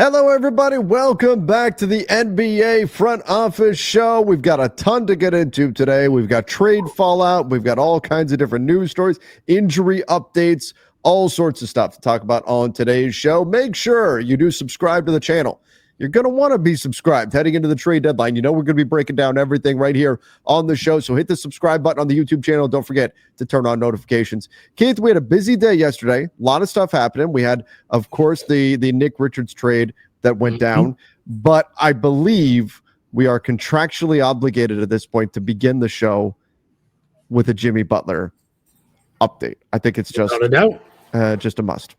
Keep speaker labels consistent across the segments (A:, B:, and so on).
A: Hello, everybody. Welcome back to the NBA Front Office Show. We've got a ton to get into today. We've got trade fallout. We've got all kinds of different news stories, injury updates, all sorts of stuff to talk about on today's show. Make sure you do subscribe to the channel. You're going to want to be subscribed heading into the trade deadline. You know we're going to be breaking down everything right here on the show. So hit the subscribe button on the YouTube channel. Don't forget to turn on notifications. Keith, we had a busy day yesterday. A lot of stuff happening. We had, of course, the Nick Richards trade that went down. But I believe we are contractually obligated at this point to begin the show with a Jimmy Butler update. I think it's just, just a must.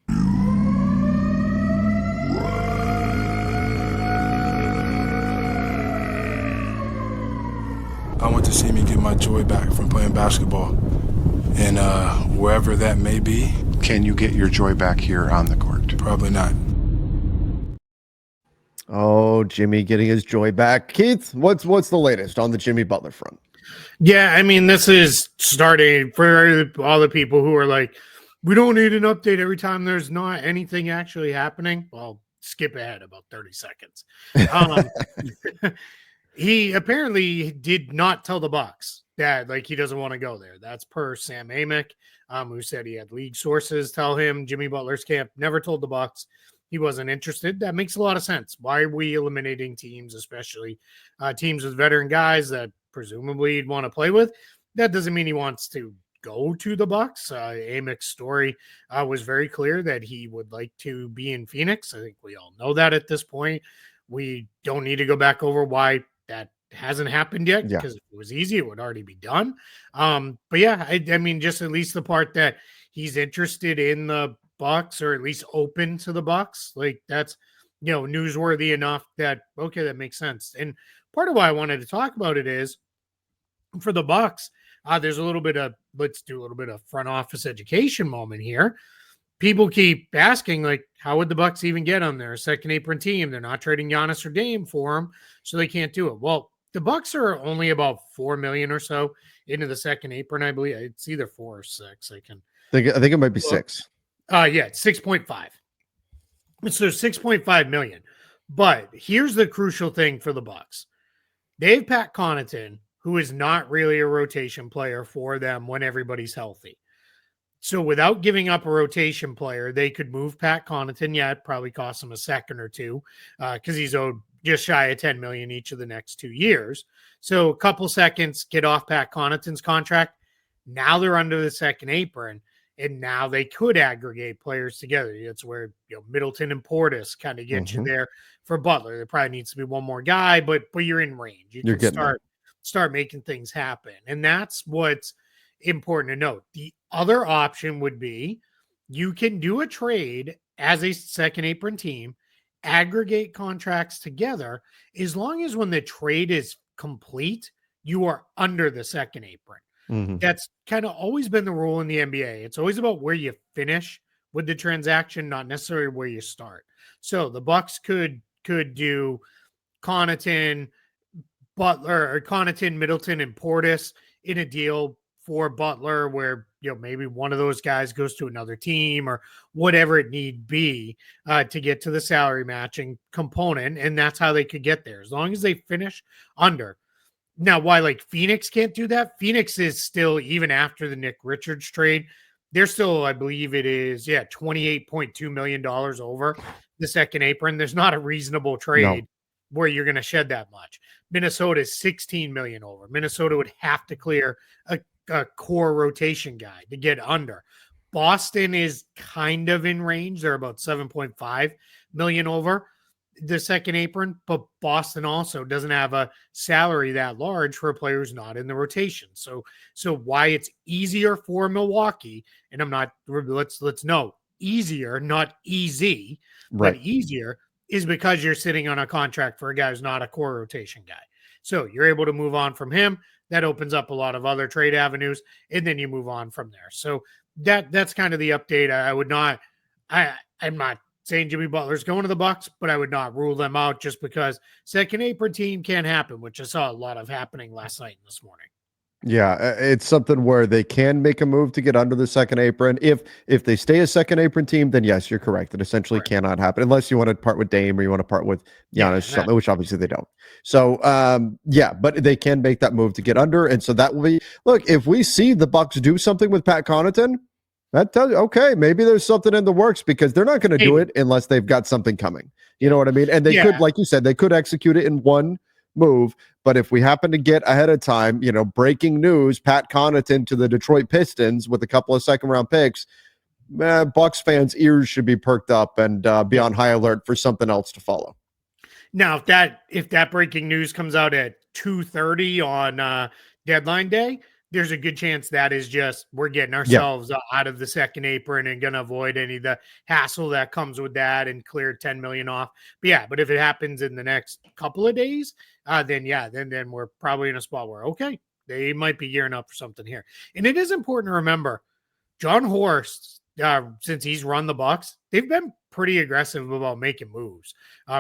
B: I want to see me get my joy back from playing basketball, and wherever that may be.
C: Can you get your joy back here on the court?
B: Probably not.
A: Oh, Jimmy getting his joy back. Keith, what's the latest on the Jimmy Butler front?
D: Yeah, I mean, this is starting for all the people who are like, we don't need an update every time there's not anything actually happening. Well, skip ahead about 30 seconds. He apparently did not tell the Bucks that he doesn't want to go there. That's per Sam Amick, who said he had league sources tell him Jimmy Butler's camp never told the Bucks he wasn't interested. That makes a lot of sense. Why are we eliminating teams, especially teams with veteran guys that presumably he'd want to play with? That doesn't mean he wants to go to the Bucks. Amick's story was very clear that he would like to be in Phoenix. I think we all know that at this point. We don't need to go back over why that hasn't happened yet, because if it was easy, it would already be done. But yeah, I mean, just at least the part that he's interested in the Bucks, or at least open to the Bucks, that's newsworthy enough that okay, that makes sense. And part of why I wanted to talk about it is for the Bucks, there's a little bit of, let's do a little bit of front office education moment here. People keep asking, how would the Bucks even get on their second apron team? They're not trading Giannis or Dame for him, so they can't do it. Well, the Bucks are only about $4 million or so into the second apron, I believe. It's either 4 or 6. I
A: think it might be 6.
D: Yeah, it's 6.5. So $6.5 million. But here's the crucial thing for the Bucks. They have Pat Connaughton, who is not really a rotation player for them when everybody's healthy. So without giving up a rotation player, they could move Pat Connaughton. Yeah, it probably costs them a second or two because he's owed just shy of $10 million each of the next 2 years. So a couple seconds, get off Pat Connaughton's contract. Now they're under the second apron, and now they could aggregate players together. That's where Middleton and Portis kind of get you there for Butler. There probably needs to be one more guy, but you're in range. You can start making things happen, and that's what's important to note. The other option would be you can do a trade as a second apron team, aggregate contracts together, as long as when the trade is complete, you are under the second apron. That's kind of always been the rule in the NBA. It's always about where you finish with the transaction, not necessarily where you start. So the Bucks could do Connaughton, Butler, or Connaughton, Middleton, and Portis in a deal for Butler where maybe one of those guys goes to another team or whatever it need be to get to the salary matching component, and that's how they could get there as long as they finish under. Now, why Phoenix can't do that? Phoenix is still, even after the Nick Richards trade, they're still, I believe it is, $28.2 million over the second apron. There's not a reasonable trade where you're going to shed that much. Minnesota is $16 million over. Minnesota would have to clear a core rotation guy to get under. Boston is kind of in range. They're about $7.5 million over the second apron, but Boston also doesn't have a salary that large for a player who's not in the rotation. So why it's easier for Milwaukee, and I'm not, let's know, easier, not easy, but easier, is because you're sitting on a contract for a guy who's not a core rotation guy. So you're able to move on from him. That opens up a lot of other trade avenues, and then you move on from there. So that's kind of the update. I'm not saying Jimmy Butler's going to the Bucks, but I would not rule them out just because second apron team can't happen, which I saw a lot of happening last night and this morning.
A: Yeah, it's something where they can make a move to get under the second apron. If they stay a second apron team, then yes, you're correct. It essentially
D: Correct.
A: cannot happen unless you want to part with Dame or you want to part with
D: Yeah,
A: Giannis or something, which obviously they don't. So yeah, but they can make that move to get under. And so that will be look, if we see the Bucks do something with Pat Connaughton, that tells you, okay, maybe there's something in the works because they're not going to do it unless they've got something coming. You know what I mean? And they could, like you said, they could execute it in one move. But if we happen to get ahead of time, breaking news, Pat Connaughton to the Detroit Pistons with a couple of second round picks, Bucks fans' ears should be perked up and be on high alert for something else to follow.
D: Now, if that breaking news comes out at 2:30 on deadline day, there's a good chance that is just we're getting ourselves out of the second apron and going to avoid any of the hassle that comes with that and clear 10 million off. But if it happens in the next couple of days, then we're probably in a spot where they might be gearing up for something here. And it is important to remember, John Horst, since he's run the Bucks, they've been pretty aggressive about making moves.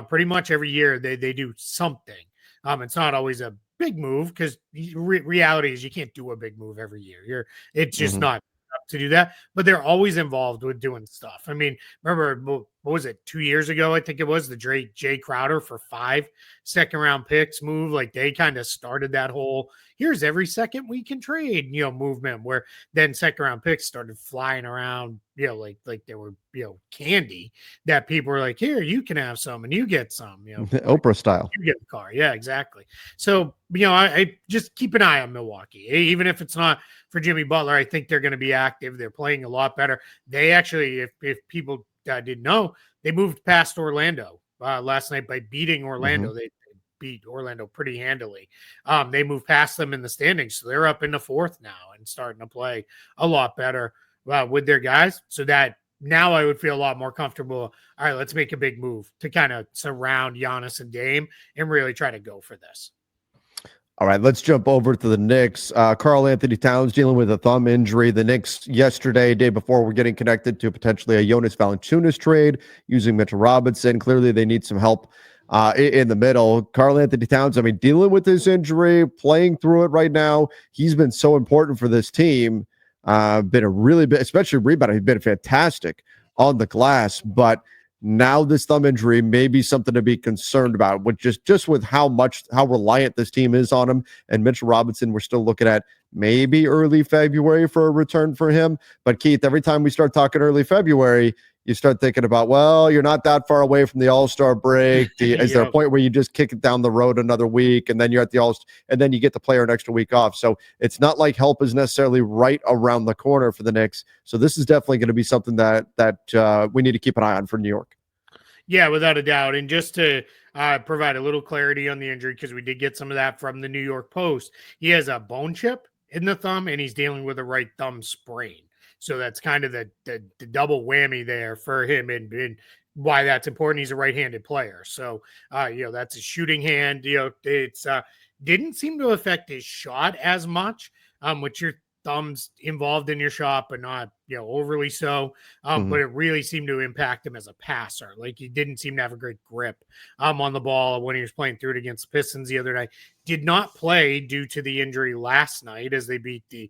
D: Pretty much every year they do something. It's not always a big move because reality is you can't do a big move every year. It's just not up to do that, but they're always involved with doing stuff. I mean, remember what was it 2 years ago? I think it was the Jay Crowder for 5 second round picks move. Like they kind of started that whole here's every second we can trade, movement where then second round picks started flying around, like they were, candy that people were like, here, you can have some and you get some,
A: Oprah style.
D: You get the car. Yeah, exactly. So, I just keep an eye on Milwaukee, even if it's not for Jimmy Butler. I think they're going to be active. They're playing a lot better. They actually, if people didn't know, they moved past Orlando last night by beating Orlando. They beat Orlando pretty handily. They moved past them in the standings, so they're up in the 4th now and starting to play a lot better with their guys. So that now I would feel a lot more comfortable. All right, let's make a big move to kind of surround Giannis and Dame and really try to go for this.
A: All right, let's jump over to the Knicks. Karl-Anthony Towns dealing with a thumb injury. The Knicks yesterday, day before, were getting connected to potentially a Jonas Valanciunas trade using Mitchell Robinson. Clearly, they need some help in the middle. Karl-Anthony Towns, dealing with this injury, playing through it right now. He's been so important for this team. Been a really big, especially rebound. He's been fantastic on the glass, but now this thumb injury may be something to be concerned about with just with how reliant this team is on him. And Mitchell Robinson, we're still looking at maybe early February for a return for him. But Keith, every time we start talking early February, you start thinking about, well, you're not that far away from the All-Star break. Is there a point where you just kick it down the road another week and then you're at the All-Star and then you get the player an extra week off? So it's not like help is necessarily right around the corner for the Knicks. So this is definitely going to be something that we need to keep an eye on for New York.
D: Yeah, without a doubt. And just to provide a little clarity on the injury, because we did get some of that from the New York Post, he has a bone chip in the thumb and he's dealing with a right thumb sprain. So that's kind of the double whammy there for him and why that's important. He's a right-handed player. So, that's a shooting hand. It's didn't seem to affect his shot as much, with your thumbs involved in your shot, but not, overly so. But it really seemed to impact him as a passer. Like he didn't seem to have a great grip on the ball when he was playing through it against the Pistons the other night. Did not play due to the injury last night as they beat the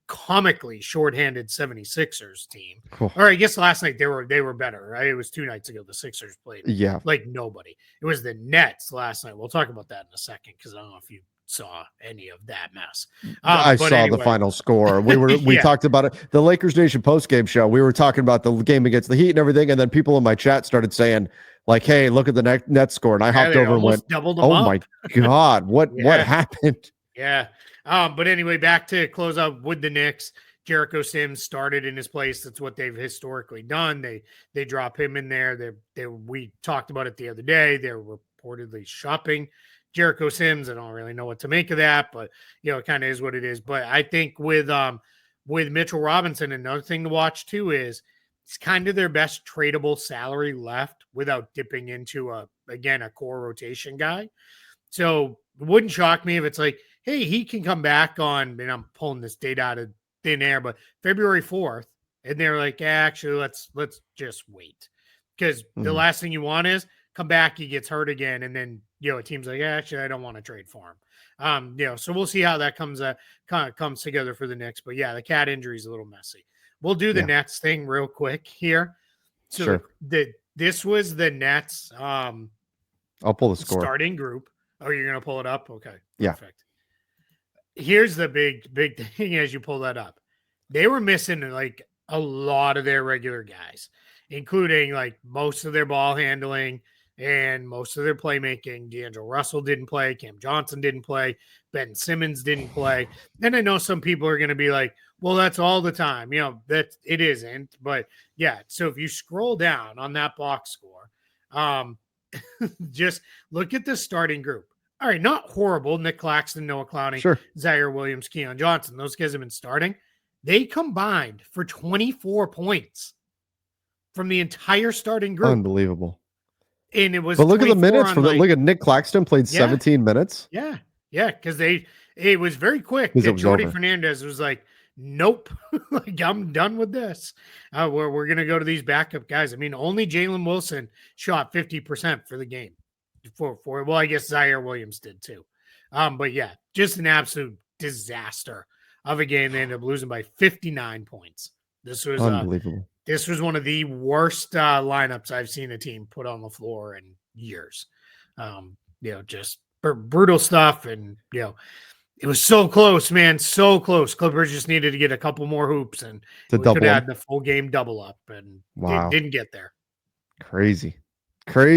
D: comically shorthanded 76ers team.
A: Cool.
D: Or I guess last night they were better, right? It was 2 nights ago. The Sixers played like nobody. It was the Nets last night. We'll talk about that in a second because I don't know if you saw any of that mess.
A: I saw the final score. We talked about it. The Lakers Nation postgame show. We were talking about the game against the Heat and everything, and then people in my chat started saying, like, "Hey, look at the net score," and I hopped over and went, "Oh my god, what happened?"
D: Yeah. But anyway, back to close out with the Knicks. Jericho Sims started in his place. That's what they've historically done. They drop him in there. We talked about it the other day. They're reportedly shopping Jericho Sims. I don't really know what to make of that, but it kind of is what it is. But I think with Mitchell Robinson, another thing to watch too is it's kind of their best tradable salary left without dipping into a core rotation guy. So it wouldn't shock me if it's like, hey, he can come back on, and I'm pulling this date out of thin air, but February 4th, and they're like, actually, let's just wait. Because the last thing you want is come back, he gets hurt again, and then a team's like, actually, I don't want to trade for him. So we'll see how that comes together for the Knicks. But yeah, the cat injury is a little messy. We'll do the Nets thing real quick here. So
A: sure.
D: This was the Nets.
A: I'll pull the score.
D: Starting group. Oh, you're gonna pull it up? Okay, perfect.
A: Yeah.
D: Here's the big thing as you pull that up. They were missing like a lot of their regular guys, including like most of their ball handling and most of their playmaking. D'Angelo Russell didn't play. Cam Johnson didn't play. Ben Simmons didn't play. And I know some people are going to be like, well, that's all the time. That it isn't. But yeah, so if you scroll down on that box score, just look at the starting group. All right, not horrible. Nick Claxton, Noah Clowney,
A: sure.
D: Zaire Williams, Keon Johnson. Those guys have been starting. They combined for 24 points from the entire starting group.
A: Unbelievable.
D: And it was.
A: But look at the minutes for look at Nick Claxton played 17 minutes.
D: Yeah, because it was very quick. Jordy Fernandez was like, nope, like I'm done with this. We're gonna go to these backup guys. I mean, only Jalen Wilson shot 50% for the game. Well, I guess Zaire Williams did too. But yeah, just an absolute disaster of a game. They ended up losing by 59 points. This was
A: unbelievable.
D: This was one of the worst lineups I've seen a team put on the floor in years. Just brutal stuff. And, it was so close, man. So close. Clippers just needed to get a couple more hoops and we could add the full game double up. And it didn't get there.
A: Crazy. That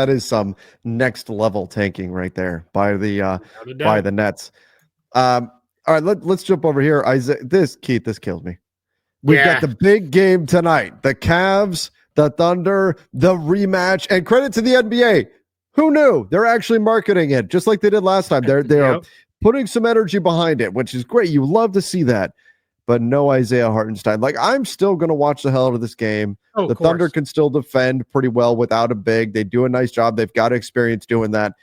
A: is some next level tanking right there by the Nets. All right, let's jump over here. This kills me. We've got the big game tonight. The Cavs, the Thunder, the rematch, and credit to the NBA. Who knew? They're actually marketing it just like they did last time. They're putting some energy behind it, which is great. You love to see that. But no Isaiah Hartenstein. Like, I'm still going to watch the hell out of this game. The Thunder can still defend pretty well without a big. They do a nice job. They've got experience doing that.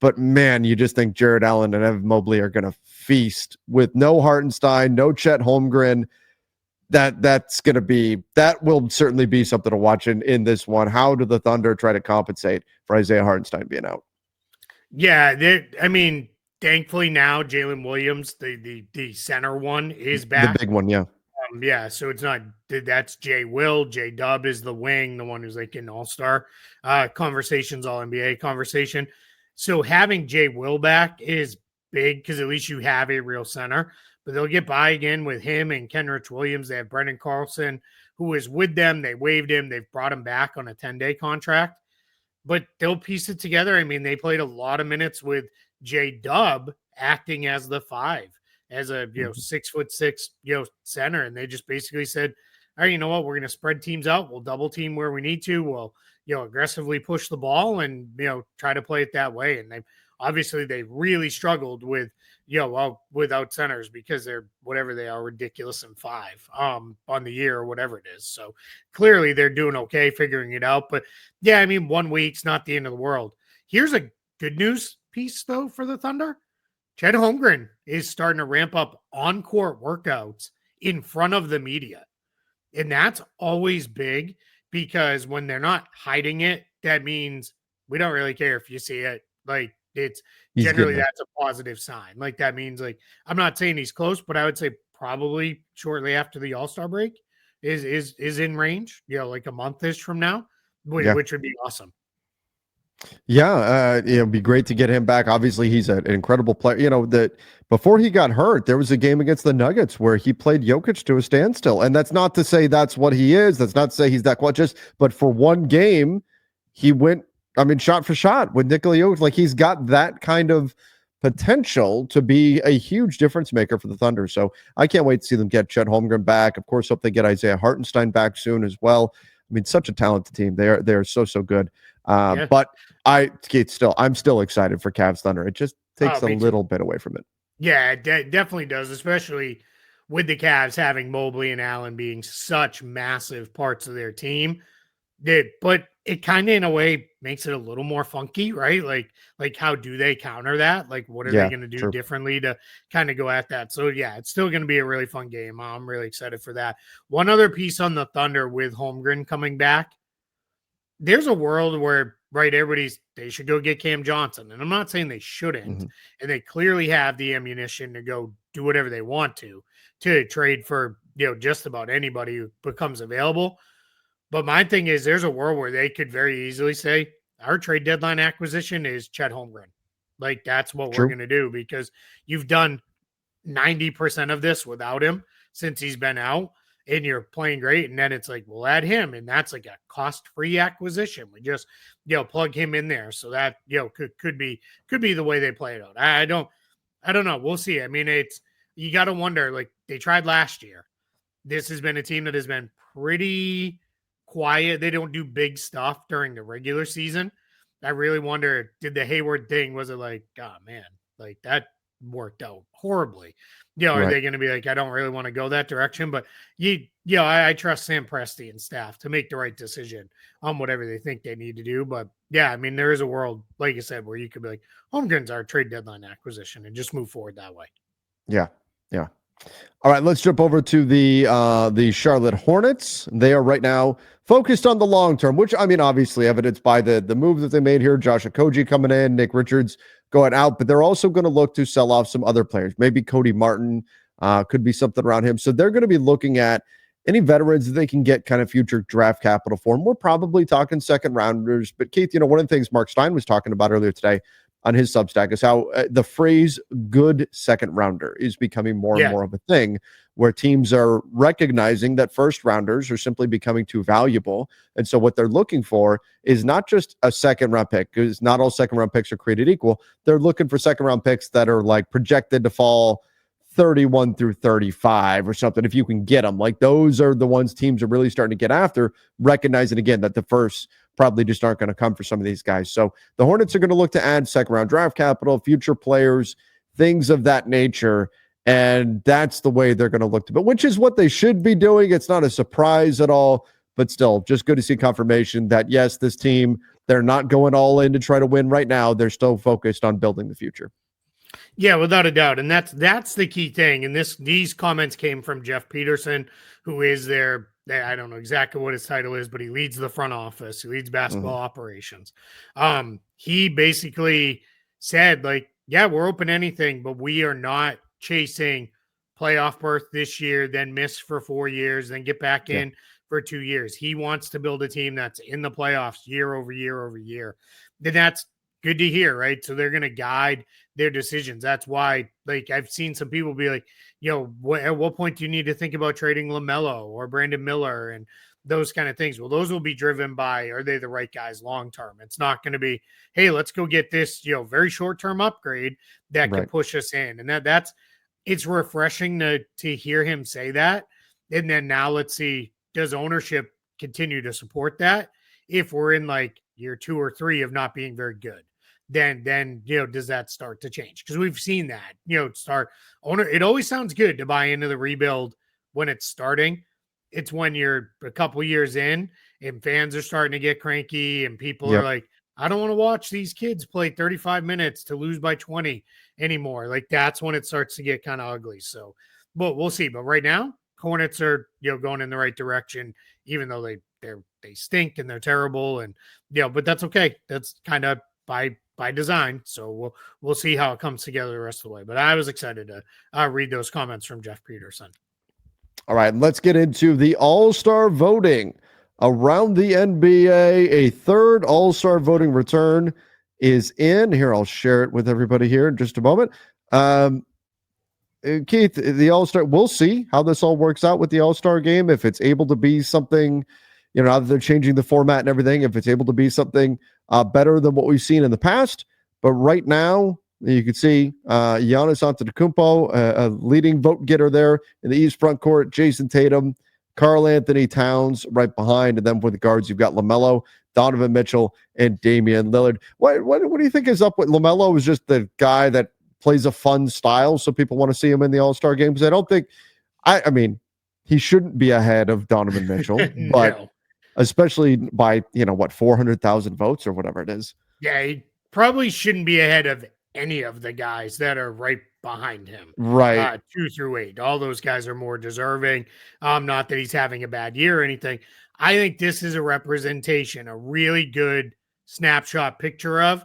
A: But, man, you just think Jared Allen and Evan Mobley are going to feast with no Hartenstein, no Chet Holmgren. That will certainly be something to watch in this one. How do the Thunder try to compensate for Isaiah Hartenstein being out?
D: Yeah, thankfully now Jalen Williams, the center one, is back.
A: The big one, yeah.
D: So it's not that's J Will. J Dub is the wing, the one who's like in All-Star conversations, All NBA conversation. So having J Will back is big because at least you have a real center. But they'll get by again with him and Kenrich Williams. They have Brendan Carlson, who is with them. They waived him. They've brought him back on a 10-day contract. But they'll piece it together. I mean, they played a lot of minutes with J Dub acting as the 5, as a 6'6" center. And they just basically said, all right, you know what? We're going to spread teams out. We'll double team where we need to. We'll aggressively push the ball and try to play it that way. And they really struggled with without centers because they're whatever they are, ridiculous in 5 on the year or whatever it is. So clearly they're doing okay figuring it out. But yeah, 1 week's not the end of the world. Here's a good news piece though for the Thunder. Chet Holmgren is starting to ramp up on-court workouts in front of the media. And that's always big because when they're not hiding it, that means we don't really care if you see it. Like, it's generally that's a positive sign. Like, that means, like, I'm not saying he's close, but I would say probably shortly after the All-Star break is in range, like a month-ish from now, which would be awesome.
A: Yeah, it'd be great to get him back. Obviously, he's an incredible player. That before he got hurt, there was a game against the Nuggets where he played Jokic to a standstill. And that's not to say that's what he is. That's not to say he's that clutch. But for one game, he went, shot for shot with Nikola Jokic. Like, he's got that kind of potential to be a huge difference maker for the Thunder. So I can't wait to see them get Chet Holmgren back. Of course, hope they get Isaiah Hartenstein back soon as well. Such a talented team. They're so good. But I'm still excited for Cavs Thunder. It just takes a little bit away from it.
D: Yeah, it definitely does, especially with the Cavs having Mobley and Allen being such massive parts of their team. But it kind of, in a way, makes it a little more funky, right? Like how do they counter that? Like, what are they going to do differently to kind of go at that? So, yeah, it's still going to be a really fun game. I'm really excited for that. One other piece on the Thunder with Holmgren coming back. there's a world where, right, they should go get Cam Johnson. And I'm not saying they shouldn't.
A: Mm-hmm.
D: And they clearly have the ammunition to go do whatever they want to trade for, just about anybody who becomes available. But my thing is, there's a world where they could very easily say, our trade deadline acquisition is Chet Holmgren. Like, that's what we're going to do, because you've done 90% of this without him since he's been out, and you're playing great. And then it's like, we'll add him, and that's like a cost-free acquisition. We just, plug him in there. So that, could be the way they play it out. I don't know. We'll see. I mean, you got to wonder, like, they tried last year. This has been a team that has been pretty quiet. They don't do big stuff during the regular season. I really wonder, did the Hayward thing, was it like, oh man, like that worked out horribly? Are they going to be like, I don't really want to go that direction? But I trust Sam Presti and staff to make the right decision on whatever they think they need to do. But yeah, I mean, there is a world, like you said, where you could be like, Holmgren's our trade deadline acquisition, and just move forward that way.
A: Yeah. All right, let's jump over to the Charlotte Hornets. They are right now focused on the long term, which, I mean, obviously evidenced by the move that they made here. Josh Okogie coming in, Nick Richards going out, but they're also going to look to sell off some other players. Maybe Cody Martin could be something around him. So they're going to be looking at any veterans that they can get kind of future draft capital for. And we're probably talking second rounders. But Keith, one of the things Mark Stein was talking about earlier today on his Substack is how the phrase good second rounder is becoming more and more of a thing, where teams are recognizing that first rounders are simply becoming too valuable. And so what they're looking for is not just a second round pick, because not all second round picks are created equal. They're looking for second round picks that are like projected to fall 31 through 35 or something, if you can get them. Like, those are the ones teams are really starting to get after, recognizing again that the first probably just aren't going to come for some of these guys. So the Hornets are going to look to add second round draft capital, future players, things of that nature. And that's the way they're going to look to, but which is what they should be doing. It's not a surprise at all, but still just good to see confirmation that yes, this team, they're not going all in to try to win right now. They're still focused on building the future.
D: Yeah, without a doubt. And that's the key thing. And these comments came from Jeff Peterson, who is I don't know exactly what his title is, but he leads the front office. He leads basketball operations. He basically said, like, yeah, we're open to anything, but we are not chasing playoff berth this year, then miss for 4 years, then get back in for 2 years. He wants to build a team that's in the playoffs year over year over year. Then that's good to hear, right? So they're going to guide their decisions. That's why, like, I've seen some people be like, at what point do you need to think about trading LaMelo or Brandon Miller and those kind of things? Well, those will be driven by, are they the right guys long term? It's not going to be, hey, let's go get this, very short term upgrade that can push us in. And it's refreshing to hear him say that. And then now let's see, does ownership continue to support that? If we're in like year 2 or 3 of not being very good, then does that start to change? Because we've seen that, it always sounds good to buy into the rebuild when it's starting. It's when you're a couple years in and fans are starting to get cranky and people are like, I don't want to watch these kids play 35 minutes to lose by 20 anymore. Like, that's when it starts to get kind of ugly. So, but we'll see. But right now, Hornets are, going in the right direction, even though they stink and they're terrible. And, but that's okay. That's kind of by design. So we'll see how it comes together the rest of the way. But I was excited to read those comments from Jeff Peterson.
A: All right, let's get into the All-Star voting around the NBA. A third All-Star voting return is in. Here, I'll share it with everybody here in just a moment. Keith, the All-Star, we'll see how this all works out with the All-Star game. If it's able to be something, now that they're changing the format and everything, if it's able to be something better than what we've seen in the past. But right now, you can see Giannis Antetokounmpo, a leading vote getter there in the East front court. Jason Tatum, Karl-Anthony Towns right behind. And then for the guards, you've got LaMelo, Donovan Mitchell, and Damian Lillard. What do you think is up with LaMelo? Is just the guy that plays a fun style, so people want to see him in the All-Star game? Because I don't think, I mean, he shouldn't be ahead of Donovan Mitchell, but especially by, 400,000 votes or whatever it is.
D: Yeah, he probably shouldn't be ahead of any of the guys that are right behind him.
A: Right.
D: 2 through 8. All those guys are more deserving. Not that he's having a bad year or anything. I think this is a representation, a really good snapshot picture of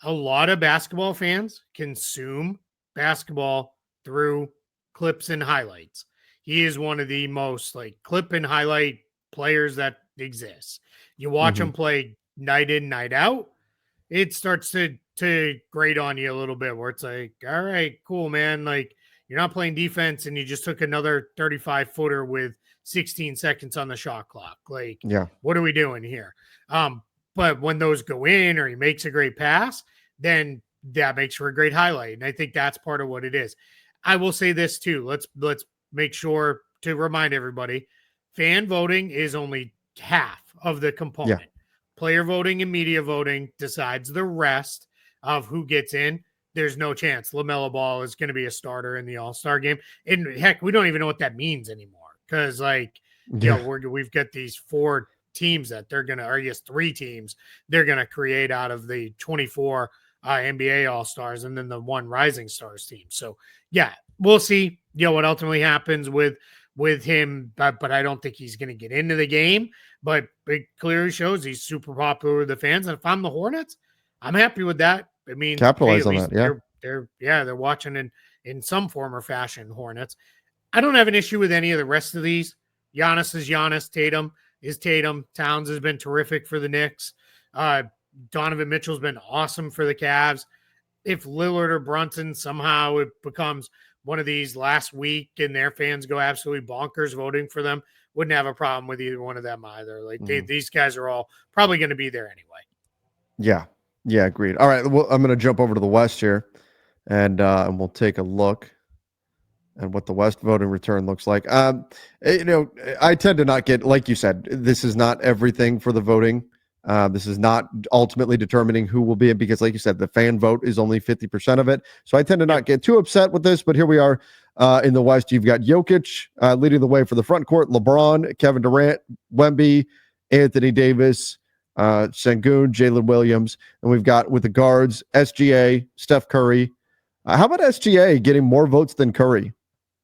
D: a lot of basketball fans consume basketball through clips and highlights. He is one of the most like clip and highlight players that exists. You watch him play night in, night out, it starts to grate on you a little bit where it's like, all right, cool, man. Like you're not playing defense and you just took another 35 footer with 16 seconds on the shot clock. Like,
A: Yeah.
D: what are we doing here? But when those go in or he makes a great pass, then that makes for a great highlight. And I think that's part of what it is. I will say this too. Let's make sure to remind everybody, fan voting is only half of the component. Yeah. Player voting and media voting decides the rest of who gets in. There's no chance LaMelo Ball is going to be a starter in the All-Star game. And heck, we don't even know what that means anymore. Because we've got these 4 teams that they're going to, or yes, 3 teams they're going to create out of the 24 NBA All-Stars and then the 1 Rising Stars team. So yeah, we'll see, what ultimately happens with him, but I don't think he's going to get into the game, but it clearly shows he's super popular with the fans. And if I'm the Hornets, I'm happy with that. I mean,
A: capitalize on that. Yeah.
D: They're watching in some form or fashion Hornets. I don't have an issue with any of the rest of these. Giannis is Giannis. Tatum is Tatum. Towns has been terrific for the Knicks. Donovan Mitchell's been awesome for the Cavs. If Lillard or Brunson somehow it becomes one of these last week and their fans go absolutely bonkers voting for them, wouldn't have a problem with either one of them either. Like these guys are all probably going to be there anyway.
A: Yeah, agreed. All right, well, I'm going to jump over to the West here, and we'll take a look and what the West voting return looks like. I tend to not get, like you said, this is not everything for the voting. This is not ultimately determining who will be in, because like you said, the fan vote is only 50% of it. So I tend to not get too upset with this, but here we are in the West. You've got Jokic leading the way for the front court, LeBron, Kevin Durant, Wemby, Anthony Davis, Sengun, Jalen Williams. And we've got with the guards, SGA, Steph Curry. How about SGA getting more votes than Curry?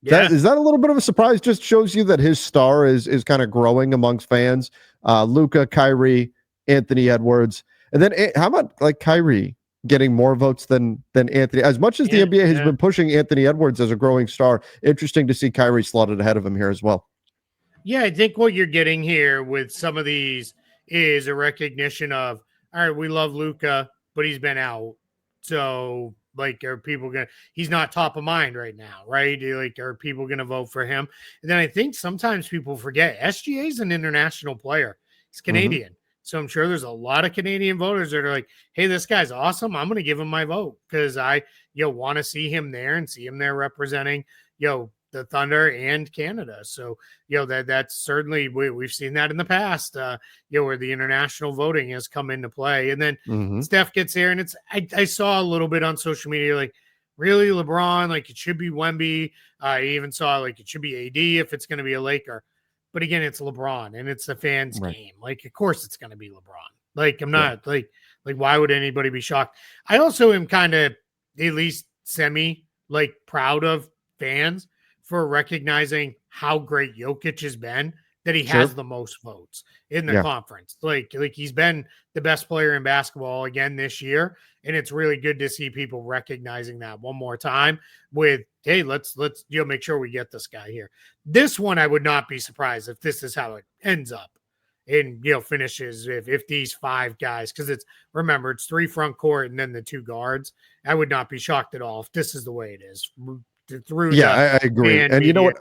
D: Yeah.
A: Is that a little bit of a surprise? Just shows you that his star is kind of growing amongst fans. Luka, Kyrie, Anthony Edwards. And then how about like Kyrie getting more votes than Anthony? As much as the NBA has been pushing Anthony Edwards as a growing star, interesting to see Kyrie slotted ahead of him here as well.
D: Yeah, I think what you're getting here with some of these is a recognition of, all right, we love Luka, but he's been out. So like, are people going to, he's not top of mind right now, right? Like, are people going to vote for him? And then I think sometimes people forget SGA is an international player. He's Canadian. Mm-hmm. So I'm sure there's a lot of Canadian voters that are like, hey, this guy's awesome. I'm going to give him my vote because I, want to see him there and see him there representing, the Thunder and Canada. So, that's certainly, we've seen that in the past, where the international voting has come into play. And then Steph gets there, and it's, I saw a little bit on social media, like, really, LeBron, like, it should be Wemby. I even saw, like, it should be AD if it's going to be a Laker. But again, it's LeBron, and it's the fans' game. Like, of course it's going to be LeBron. Like, I'm not, like, why would anybody be shocked? I also am kind of, at least like, proud of fans for recognizing how great Jokic has been, that he has the most votes in the conference. Like he's been the best player in basketball again this year. And it's really good to see people recognizing that one more time with, hey, let's make sure we get this guy here. This one, I would not be surprised if this is how it ends up and, finishes if these 5 guys, because remember, it's 3 front court and then the 2 guards. I would not be shocked at all if this is the way it is.
A: I agree. And you know what?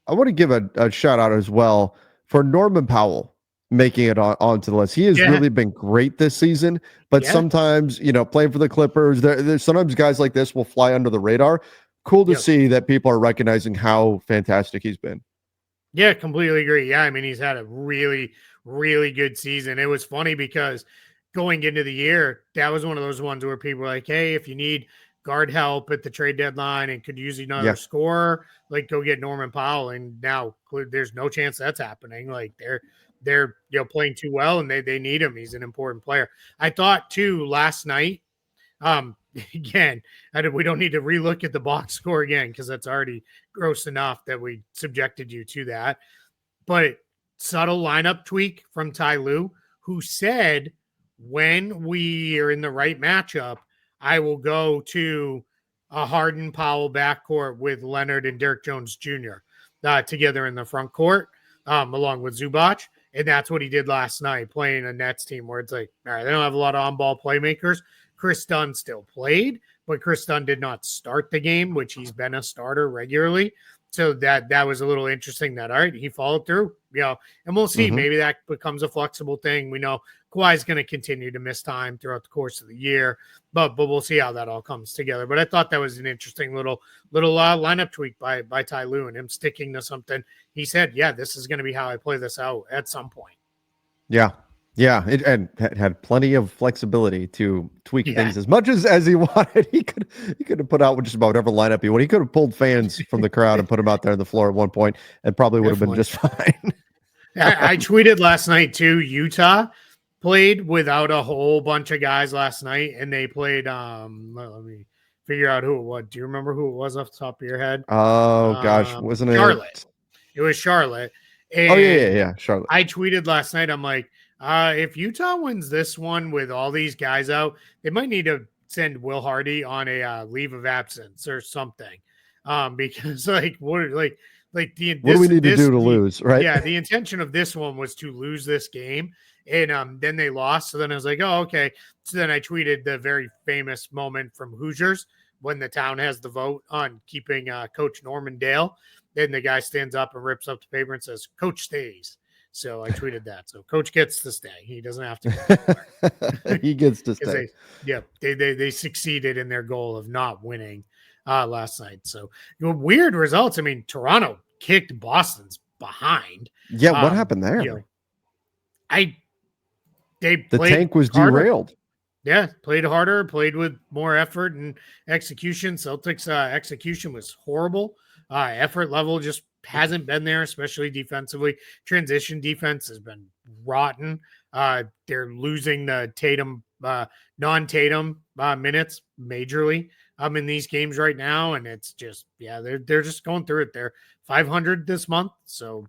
A: I want to give a shout out as well for Norman Powell making it onto the list. He has really been great this season, but sometimes, playing for the Clippers, there's sometimes guys like this will fly under the radar. Cool to see that people are recognizing how fantastic he's been.
D: Yeah, completely agree. Yeah, I mean, he's had a really, really good season. It was funny because going into the year, that was one of those ones where people were like, hey, if you need guard help at the trade deadline and could use another scorer, like go get Norman Powell. And now there's no chance that's happening. Like they're playing too well and they need him. He's an important player. I thought too last night, again, we don't need to relook at the box score again because that's already gross enough that we subjected you to that. But subtle lineup tweak from Ty Lue, who said, when we are in the right matchup, I will go to a Harden Powell backcourt with Leonard and Derek Jones Jr. Together in the front court, along with Zubac. And that's what he did last night, playing a Nets team where it's like, all right, they don't have a lot of on-ball playmakers. Chris Dunn still played, but Chris Dunn did not start the game, which he's been a starter regularly. So that was a little interesting that, all right, he followed through, and we'll see. Maybe that becomes a flexible thing. We know Kawhi's going to continue to miss time throughout the course of the year, but we'll see how that all comes together. But I thought that was an interesting little lineup tweak by Ty Lue, and him sticking to something. He said, yeah, this is going to be how I play this out at some point.
A: Yeah. Yeah, and had plenty of flexibility to tweak things as much as he wanted. He could have put out just about whatever lineup he wanted. He could have pulled fans from the crowd and put them out there on the floor at one point, and probably would have been just fine.
D: I tweeted last night too. Utah played without a whole bunch of guys last night, and they played. Let me figure out who it was. Do you remember who it was off the top of your head?
A: Oh gosh, wasn't it
D: Charlotte? It was Charlotte. And
A: yeah, Charlotte.
D: I tweeted last night. I'm like, if Utah wins this one with all these guys out, they might need to send Will Hardy on a leave of absence or something. Because what do we need to do to lose, right? Yeah, the intention of this one was to lose this game, and then they lost. So then I was like, oh, okay. So then I tweeted the very famous moment from Hoosiers when the town has the vote on keeping Coach Norman Dale. Then the guy stands up and rips up the paper and says, "Coach stays." So I tweeted that. So Coach gets to stay. He doesn't have to.
A: He gets to stay.
D: They succeeded in their goal of not winning last night. So weird results. I mean, Toronto kicked Boston's behind.
A: Yeah, what happened there?
D: The
A: tank was
D: harder.
A: Derailed.
D: Yeah, played harder, played with more effort and execution. Celtics execution was horrible. Effort level just hasn't been there, especially defensively. Transition defense has been rotten. They're losing the Tatum, non-Tatum minutes majorly in these games right now, and it's just they're just going through it. They're 500 this month, so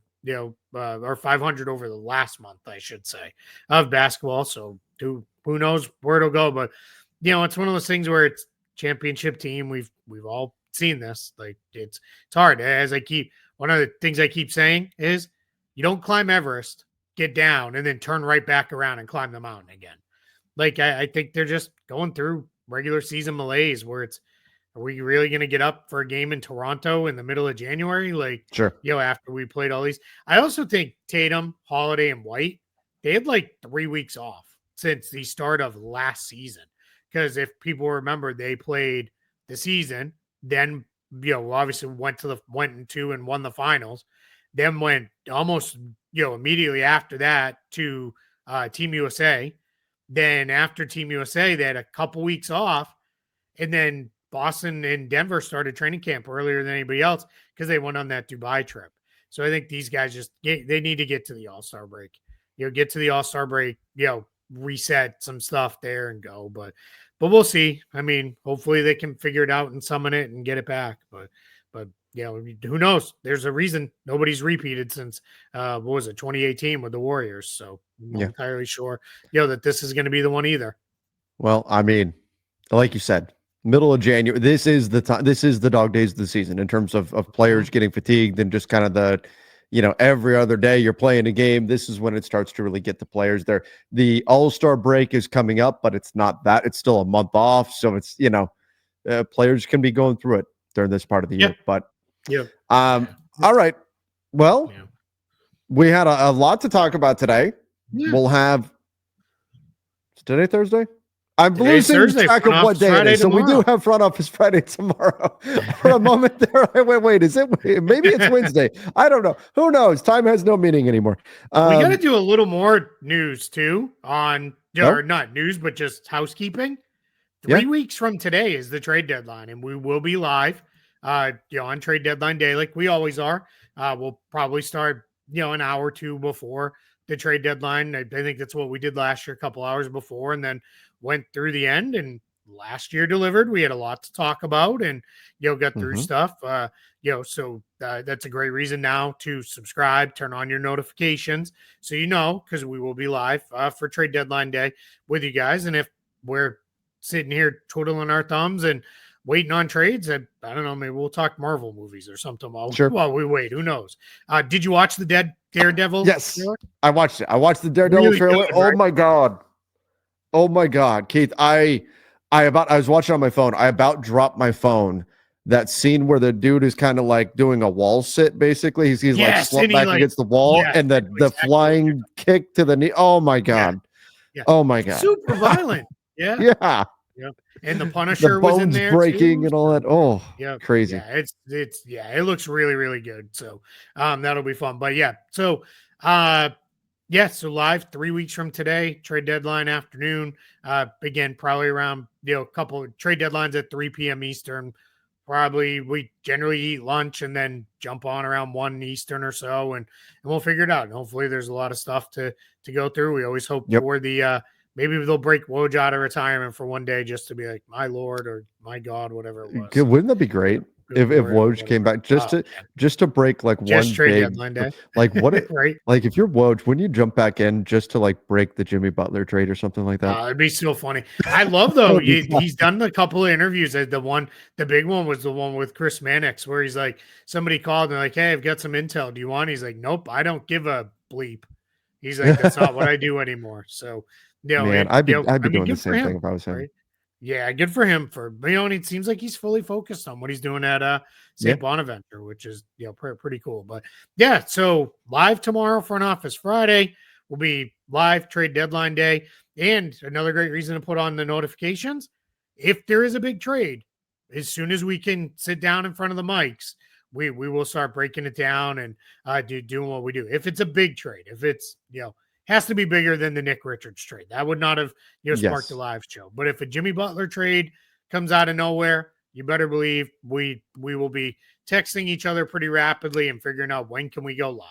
D: or 500 over the last month, I should say, of basketball. So who knows where it'll go? But it's one of those things where it's championship team. We've all seen this. Like it's hard. One of the things I keep saying is you don't climb Everest, get down, and then turn right back around and climb the mountain again. Like I think they're just going through regular season malaise where it's, are we really going to get up for a game in Toronto in the middle of January? Like,
A: sure.
D: After we played all these, I also think Tatum, Holiday, and White, they had like 3 weeks off since the start of last season. Because if people remember, they played the season, then obviously went into and won the finals, then went almost immediately after that to Team USA. Then after Team USA, they had a couple weeks off, and then Boston and Denver started training camp earlier than anybody else because they went on that Dubai trip. So I think these guys they need to get to the All-Star break. Get to the All-Star break, reset some stuff there and go. But we'll see. I mean, hopefully they can figure it out and summon it and get it back. But who knows? There's a reason nobody's repeated since 2018 with the Warriors. So I'm not entirely sure, that this is going to be the one either.
A: Well, I mean, like you said, middle of January. This is the time. This is the dog days of the season in terms of players getting fatigued and just kind of the, every other day you're playing a game. This is when it starts to really get the players there. The All-Star break is coming up, but it's not that. It's still a month off, so it's players can be going through it during this part of the year. But all right. Well, we had a lot to talk about today. Yeah. We'll have today Thursday. I'm losing track of what day it is. So we do have front office Friday tomorrow. For a moment there, wait, is it? Maybe it's Wednesday. I don't know. Who knows? Time has no meaning anymore.
D: We got to do a little more news too on, or not news, but just housekeeping. 3 weeks from today is the trade deadline, and we will be live, on trade deadline day, like we always are. We'll probably start, an hour or two before the trade deadline. I think that's what we did last year, a couple hours before, and then went through the end. And last year delivered. We had a lot to talk about and, got through stuff. So that's a great reason now to subscribe, turn on your notifications so because we will be live for trade deadline day with you guys. And if we're sitting here twiddling our thumbs and waiting on trades, I don't know, maybe we'll talk Marvel movies or something while we wait. Who knows? Did you watch the Daredevil?
A: Yes,
D: trailer?
A: I watched it. I watched the Daredevil
D: Really
A: trailer.
D: good, right?
A: Oh my god, Keith! I was watching on my phone. I about dropped my phone. That scene where the dude is kind of like doing a wall sit, basically. He's like slumped back against the wall, and the flying kick to the knee. Oh my god!
D: Yeah.
A: Oh my god!
D: Super violent. Yeah.
A: Yeah.
D: Yeah. And the Punisher
A: The
D: was in
A: bones
D: there
A: breaking
D: too.
A: and all that. Oh,
D: yeah,
A: crazy.
D: Yeah, it looks really, really good. So that'll be fun. But so so live 3 weeks from today, trade deadline afternoon. Again, probably around a couple of trade deadlines at 3 p.m. Eastern. Probably we generally eat lunch and then jump on around 1 Eastern or so, and we'll figure it out. And hopefully there's a lot of stuff to go through. We always hope for the maybe they'll break Woj out of retirement for one day just to be like, my Lord or my God, whatever it was.
A: Wouldn't that be great if Woj came back just to break like
D: just
A: one
D: trade
A: big
D: deadline day?
A: Like what?
D: Right?
A: Like if you're Woj, wouldn't you jump back in just to like break the Jimmy Butler trade or something like that?
D: It'd be so funny. I love though. He's done a couple of interviews. The big one was the one with Chris Mannix, where he's like, somebody called and they're like, "Hey, I've got some intel. Do you want?" He's like, "Nope, I don't give a bleep." He's like, "That's not what I do anymore." So,
A: man, I'd be doing the same thing if I was him.
D: Right? Yeah, good for him. And it seems like he's fully focused on what he's doing at St. Bonaventure, which is pretty cool. But so live tomorrow, Front Office Friday will be live trade deadline day, and another great reason to put on the notifications. If there is a big trade, as soon as we can sit down in front of the mics, we will start breaking it down and doing what we do. If it's a big trade, if it's has to be bigger than the Nick Richards trade. That would not have sparked a live show. But if a Jimmy Butler trade comes out of nowhere, you better believe we will be texting each other pretty rapidly and figuring out when can we go live.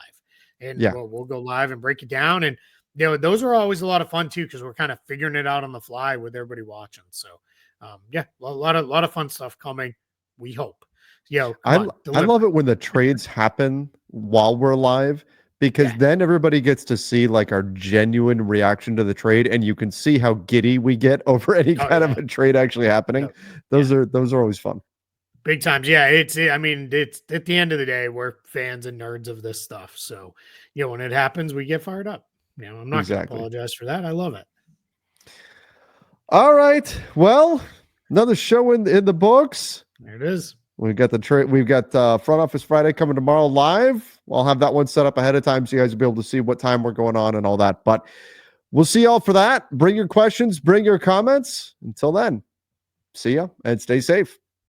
D: And we'll go live and break it down. And those are always a lot of fun too, because we're kind of figuring it out on the fly with everybody watching. So a lot of fun stuff coming. We hope.
A: I love it when the trades happen while we're live, because then everybody gets to see like our genuine reaction to the trade, and you can see how giddy we get over any kind of a trade actually happening. Those are always fun.
D: Big times. Yeah. It's at the end of the day, we're fans and nerds of this stuff. So, when it happens, we get fired up. I'm not going to apologize for that. I love it.
A: All right. Well, another show in the books.
D: There it is.
A: We've got the trade. We've got Front Office Friday coming tomorrow live. I'll have that one set up ahead of time so you guys will be able to see what time we're going on and all that. But we'll see y'all for that. Bring your questions, bring your comments. Until then, see ya and stay safe.